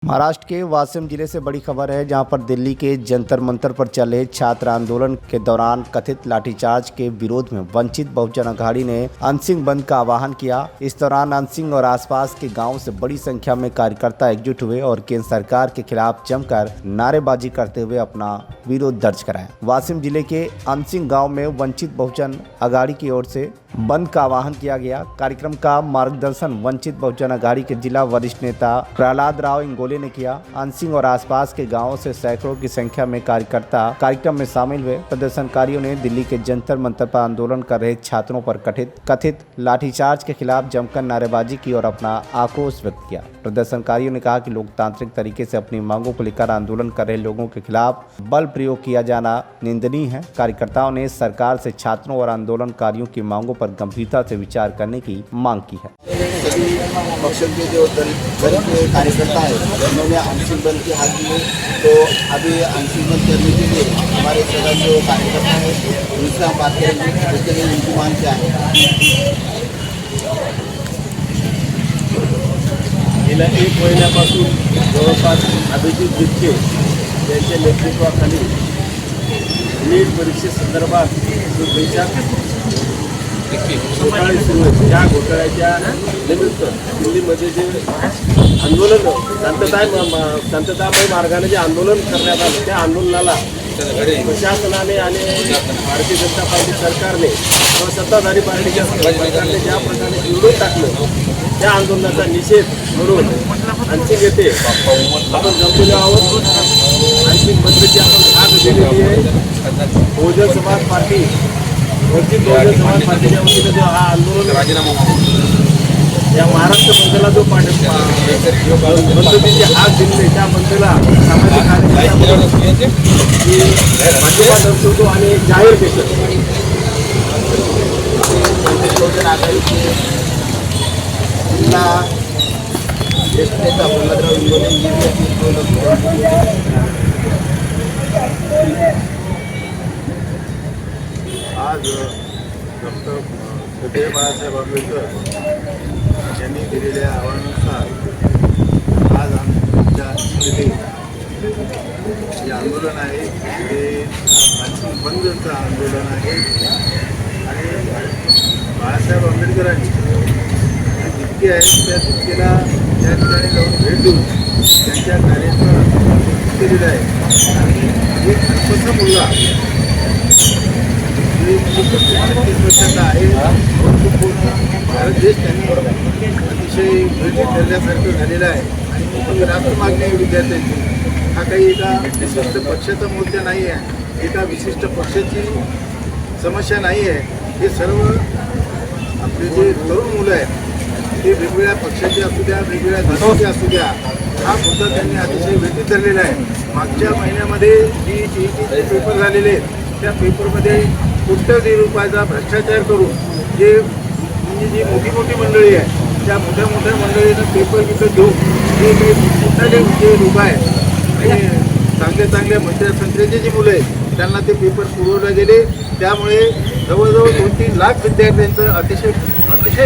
महाराष्ट्र के वाशिम जिले से बड़ी खबर है, जहां पर दिल्ली के जंतर मंतर पर चल रहे छात्र आंदोलन के दौरान कथित लाठीचार्ज के विरोध में वंचित बहुजन अघाड़ी ने अनशन बंद का आह्वान किया। इस दौरान अनशन और आसपास के गांवों से बड़ी संख्या में कार्यकर्ता एकजुट हुए और केंद्र सरकार के खिलाफ जमकर नारेबाजी करते हुए अपना विरोध दर्ज कराया। वाशिम जिले के अनशन गाँव में वंचित बहुजन अघाड़ी की ओर से बंद का आह्वान किया गया। कार्यक्रम का मार्गदर्शन वंचित बहुजन अघाड़ी के जिला वरिष्ठ नेता प्रहलाद राव इंगोले ने किया। अनशन और आसपास के गांवों से सैकड़ों की संख्या में कार्यकर्ता कार्यक्रम में शामिल हुए। प्रदर्शनकारियों ने दिल्ली के जंतर मंतर पर आंदोलन कर रहे छात्रों पर कथित लाठीचार्ज के खिलाफ जमकर नारेबाजी की और अपना आक्रोश व्यक्त किया। प्रदर्शनकारियों ने कहा कि लोकतांत्रिक तरीके से अपनी मांगों को लेकर आंदोलन कर रहे लोगों के खिलाफ बल प्रयोग किया जाना निंदनीय है। कार्यकर्ताओं ने सरकार से छात्रों और आंदोलनकारियों की मांगों पर गंभीरता से विचार करने की मांग की है। सभी पक्षों के जो दलित कार्यकर्ता है उन्होंने अनशन बंद की हाथ दी है। तो अभी अनशन बंद करने के लिए हमारे सदन जो कार्यकर्ता है उनसे हम बात करेंगे, उसके लिए उनकी मांग क्या है। गेल्या 1 महिन्यापासून जवळपास अभिजित जितके यांच्या नेतृत्वाखाली नीट परीक्षेसंदर्भात जो देशात घोटाळे सुरू आहेत, त्या घोटाळ्याच्या निमित्त दिल्लीमध्ये जे आंदोलन शांततामय मार्गाने जे आंदोलन करण्यात आलं, त्या आंदोलनाला प्रशासनाने आणि भारतीय जनता पार्टी सरकारने किंवा सत्ताधारी पार्टीच्या सरकारने ज्या प्रकारे निवडून टाकलं, त्या आंदोलनाचा निषेध म्हणून अनशन येथे आपण जमलेलो आहोत। अनशन बंदची आपण हाक दिलेली आहे। बहुजन समाज पार्टी वंचित बहुजन समाज पार्टीच्या वतीने जो हा आंदोलन या महाराष्ट्र बंदला जो बंदची हाक दिली, त्या बंदला सामाजिक कार्यकर्त्यांची पाठिंबा दर्शवतो आणि जाहीर केलं। बहुजन आघाडीचे जिल्हा ज्येष्ठ नेता प्रहलादराव इंगोले आज डॉक्टर श्री बाळासाहेब आंबेडकर यांनी दिलेल्या आव्हानानुसार आज आमच्या इथे जे आंदोलन आहे ते अनशन बंदचं आंदोलन आहे। आणि बाळासाहेब आंबेडकरांनी जितके आहेत त्या जितकेला त्या ठिकाणी जाऊन भेट देऊन त्यांच्या कार्याचं केलेलं आहे। आणि एक अल्पसा मुलगा जे 35 वर्षाचा आहे, भारत देश त्यांनी अतिशय गरजेत ठरल्यासारखं झालेलं आहे। आणि खूप रास्त मागणी आहे विद्यार्थ्यांची। हा काही एका विशिष्ट पक्षाचा मोर्चा नाही आहे, एका विशिष्ट पक्षाची समस्या नाही आहे। हे सर्व आपले जे तरुण मुलं आहेत ते वेगवेगळ्या पक्षाचे असू द्या, वेगवेगळ्या धर्माचे असू द्या, हा मुद्दा त्यांनी अतिशय वेगळीत धरलेला आहे। मागच्या महिन्यामध्ये जी CETचे पेपर झालेले आहेत, त्या पेपरमध्ये कोट्यवधी रुपयाचा भ्रष्टाचार करून जे म्हणजे जी मोठी मोठी मंडळी आहे, त्या मोठ्या मोठ्या मंडळीनं पेपर विकत घेऊन जे काही मोठाले जे लोक आहेत आणि चांगल्या मंत्र्यासंत्र्याचे जी मुलं आहेत त्यांना ते पेपर पुरवले गेले। त्यामुळे जवळजवळ 2-3 लाख विद्यार्थ्यांचं अतिशय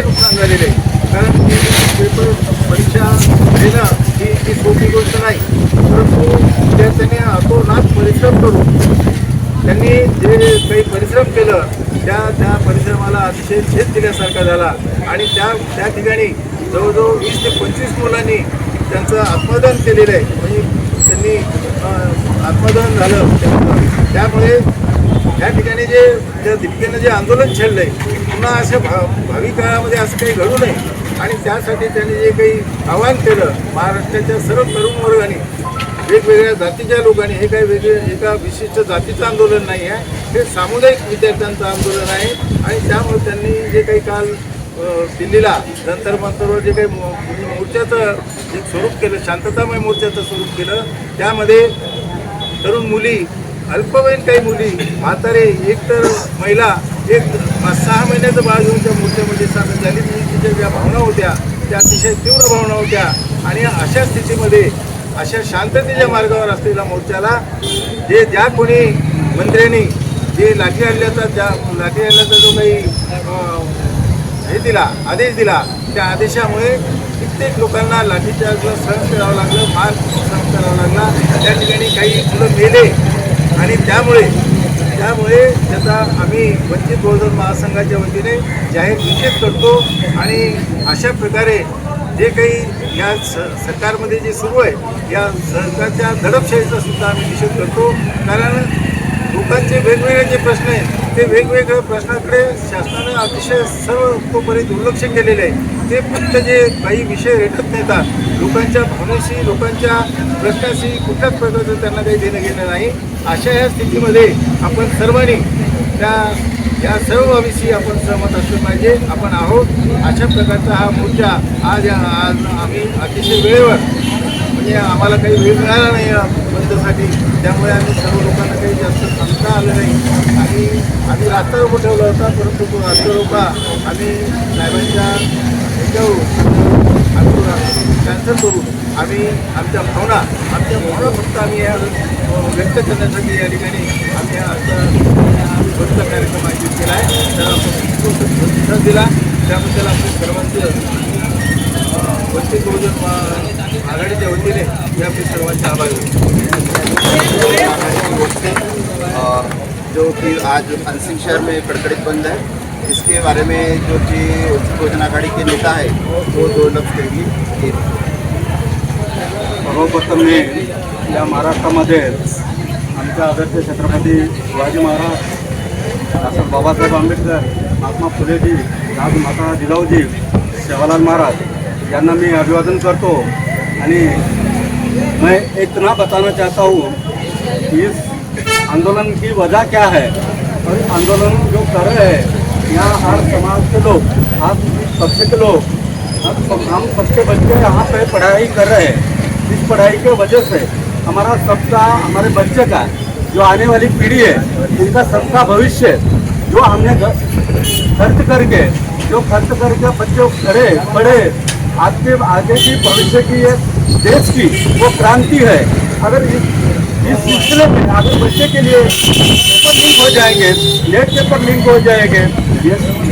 नुकसान झालेलं आहे। कारण पेपर परीक्षा देणं ही सोपी गोष्ट नाही, परंतु विद्यार्थ्यांनी अतोनात परिश्रम करून त्यांनी जे काही परिश्रम केलं त्या परिश्रमाला अतिशय झेप दिल्यासारखा झाला। आणि त्या ठिकाणी जवळजवळ 20 ते 25 मुलांनी त्यांचं आत्मदान केलेलं आहे, म्हणजे त्यांनी आत्मदान झालं त्यांचं। त्यामुळे या ठिकाणी जे त्या दिपकेनं जे आंदोलन छेडलं आहे, पुन्हा अशा भावी काळामध्ये असं काही घडू नये आणि त्यासाठी त्यांनी जे काही आवाहन केलं महाराष्ट्राच्या सर्व तरुण वर्गाने, वेगवेगळ्या जातीच्या लोकांनी, हे काही एका विशिष्ट जातीचं आंदोलन नाही आहे, हे सामुदायिक विद्यार्थ्यांचं आंदोलन आहे। आणि त्यामुळे त्यांनी जे काही काल दिल्लीला जंतर मंतरवर जे काही मोर्चाचं एक स्वरूप केलं, शांततामय मोर्चाचं स्वरूप केलं, त्यामध्ये तरुण मुली, अल्पवयीन काही मुली, म्हातारे, एक तर महिला, एक 6 महिन्याचं बाळ घेऊन त्या मोर्चामध्ये सामील झाली। तिच्या ज्या भावना होत्या त्या अतिशय तीव्र भावना होत्या। आणि अशा स्थितीमध्ये अशा शांततेच्या मार्गावर असलेल्या मोर्चाला ज्या कोणी मंत्र्यांनी जे लाठी हल्ल्याचा जो काही आदेश दिला, त्या आदेशामुळे कित्येक लोकांना लाठीचार्जला सहन करावं लागलं, मार सहन करावा लागला. त्या ठिकाणी काही मुलं मेले आणि त्यामुळे त्याचा आम्ही वंचित बहुजन महासंघाच्या वतीने जाहीर निषेध करतो. आणि अशा प्रकारे जे काही या सरकारमध्ये जे सुरू आहे या सरकारच्या दडपशाहीचा सुद्धा आम्ही निषेध करतो. कारण लोकांचे वेगवेगळे जे प्रश्न आहेत ते वेगवेगळ्या प्रश्नाकडे शासनानं अतिशय सर्वतोपरी दुर्लक्ष केलेले आहे. ते फक्त जे काही विषय रेटत नेतात लोकांच्या भावनेशी, लोकांच्या प्रश्नाशी कुठल्याच प्रकारचं त्यांना काही देणं घेणं नाही. अशा या स्थितीमध्ये आपण सर्वांनी या सर्व बाबीशी आपण सहमत असलं पाहिजे. आपण आहोत अशा प्रकारचा हा मोर्चा आज आम्ही अतिशय वेळेवर, म्हणजे आम्हाला काही वेळ मिळाला नाही या बंदसाठी, त्यामुळे आम्ही सर्व लोकांना काही जास्त सांगता आलं नाही आणि आम्ही रास्ता रोको ठेवला होता. परंतु तो रास्ता रोका आम्ही साहेबांच्या ह्याच्यावरून कॅन्सल करून आम्ही आमच्या भावना फक्त आम्ही या व्यक्त करण्यासाठी या ठिकाणी आम्ही भक्त कार्यक्रम आयोजित केला आहे. त्याला प्रतिसाद दिला त्याबद्दल आपल्या सर्वांचं वंचित बहुजन आघाडीच्या वतीने मी आपले सर्वांचे आभार जो कि आज अंसिंग शहर में कड़कड़ित बंद है, इसके बारे में जो कि वंचित बहुजन आघाड़ी के नेता है वो 2 लफ्ज करेंगे. सर्वप्रथम मी या महाराष्ट्रामध्ये आमच्या आदर्श छत्रपती शिवाजी महाराज, डॉक्टर बाबासाहेब आंबेडकर, महात्मा फुलेजी, राजमाता जिजाऊजी, सेवालाल महाराज यांना मी अभिवादन करतो. आणि मैं इतना बताना चाहता हूँ कि इस आंदोलन की वजह क्या है और इस आंदोलन जो कर रहे हैं यहाँ हर समाज के लोग, हर पक्ष के लोग, हम सबके बच्चे यहाँ पे पढ़ाई कर रहे हैं. इस पढ़ाई के वजह से हमारा सबका, हमारे बच्चे का जो आने वाली पीढ़ी है इनका सबका भविष्य जो हमने खर्च करके बच्चों खड़े पढ़े आपके आगे की भविष्य की ये देश की वो क्रांति है. अगर इस सिलसिले में अगर बच्चे के लिए पेपर लीक हो जाएंगे, नेट पेपर लीक हो जाएंगे,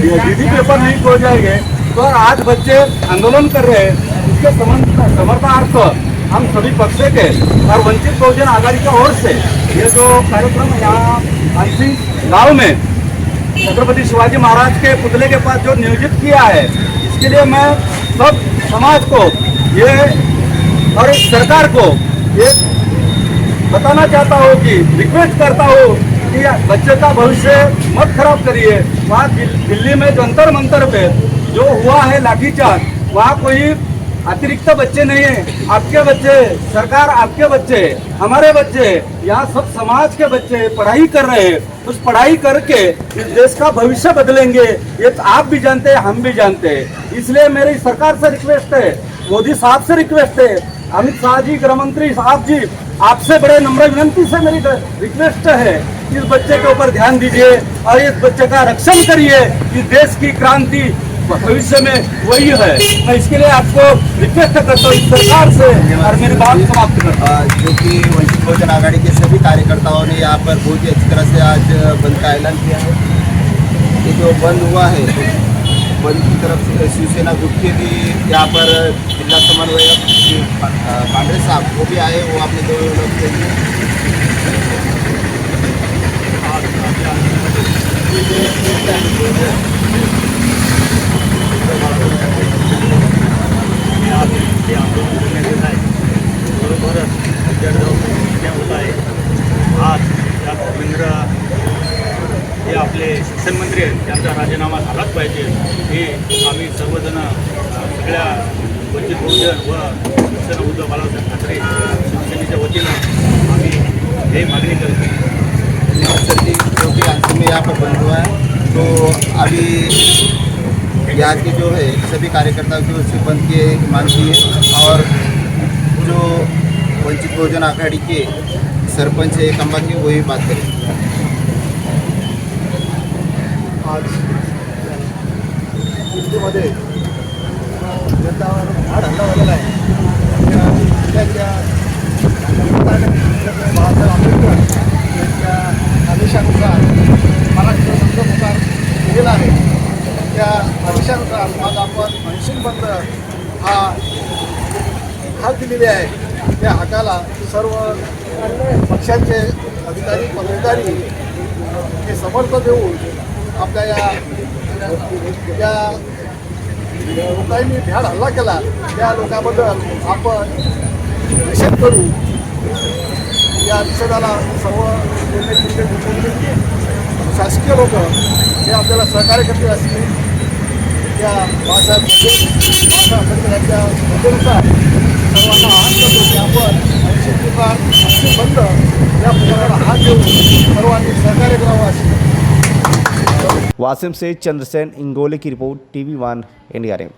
डीडी पेपर लीक हो जाएंगे, तो आज बच्चे आंदोलन कर रहे हैं. इसके समर्थनार्थ हम सभी पक्ष के और वंचित बहुजन आघाड़ी की ओर से ये जो कार्यक्रम यहाँ अंसिंग गाँव में छत्रपति शिवाजी महाराज के पुतले के पास जो नियोजित किया है, इसके लिए मैं सब समाज को ये और सरकार को ये बताना चाहता हूँ कि रिक्वेस्ट करता हूँ कि बच्चे का भविष्य मत खराब करिए. वहाँ दिल्ली में जंतर मंतर पे जो हुआ है लाठीचार्ज, वहाँ कोई अतिरिक्त बच्चे नहीं है. आपके बच्चे, सरकार आपके बच्चे, हमारे बच्चे, यहाँ सब समाज के बच्चे पढ़ाई कर रहे हैं. उस पढ़ाई करके इस देश का भविष्य बदलेंगे ये आप भी जानते हैं, हम भी जानते हैं. इसलिए मेरी सरकार से रिक्वेस्ट है, मोदी साहब से रिक्वेस्ट है, अमित शाह जी, गृह मंत्री साहब जी, आपसे बड़े नम्र विनंती से मेरी रिक्वेस्ट है इस बच्चे के ऊपर ध्यान दीजिए और इस बच्चे का रक्षण करिए. इस देश की क्रांति भविष्य में वही है. मैं इसके लिए आपको रिक्वेस्ट करता हूँ इस सरकार से और मेरी बात समाप्त करता हूँ. जो कि वंचित बहुजन आघाड़ी के सभी कार्यकर्ताओं ने यहाँ पर बहुत ही अच्छी तरह से आज बंद का ऐलान किया है. ये जो बंद हुआ है बंद की तरफ से शिवसेना ग्रुप के भी यहाँ पर जिला समन्वयक पांडे साहब वो भी आए, वो आपने 2 लोग देंगे. बरोबरच जळगाव जिल्हा होत आहे. आज या धर्मेंद्र हे आपले शिक्षण मंत्री आहेत, त्यांचा राजीनामा झालाच पाहिजे हे आम्ही सर्वजण सगळ्या वंचित बहुजन व शिवसेना उद्धव बाळासाहेब ठाकरे शिवसेनेच्या वतीनं आम्ही हे मागणी करतो. सर जी, जो कि अंतिम में यहाँ पर बंद हुआ है, तो अभी यहाँ के जो है सभी कार्यकर्ताओं की ओर से बंद की मांग की है. और जो वंचित बहुजन आघाड़ी के सरपंच है कंबा की वही बात करें. आज दिल्लीमध्ये जनतावर फार हल्ला झालेला आहे. जिल्ह्याच्या बाबासाहेब आंबेडकर यांच्या आदेशानुसार महाराष्ट्र संघ पुकार केलेला आहे. त्या आदेशानुसार आज आपण अंशिक बंद हा दिलेली आहे त्या हाकाला सर्व पक्षांचे अधिकारी पदाधिकारी हे समर्थन देऊन आपल्या या लोकांनी भ्याड हल्ला केला त्या लोकांबद्दल आपण निषेध करू. या निषेधाला सर्व शासकीय लोक हे आपल्याला सहकार्य करतील असतील त्या बाळासाहेब आंबेडकर यांच्या मुद्देनुसार सर्वांना आवाहन करतो की आपण 80 बंद या प्रकाराला हात देऊन सर्वांनी सहकार्य करावं अशी. वासिम से चंद्रसेन इंगोले की रिपोर्ट, TV1 इंडिया।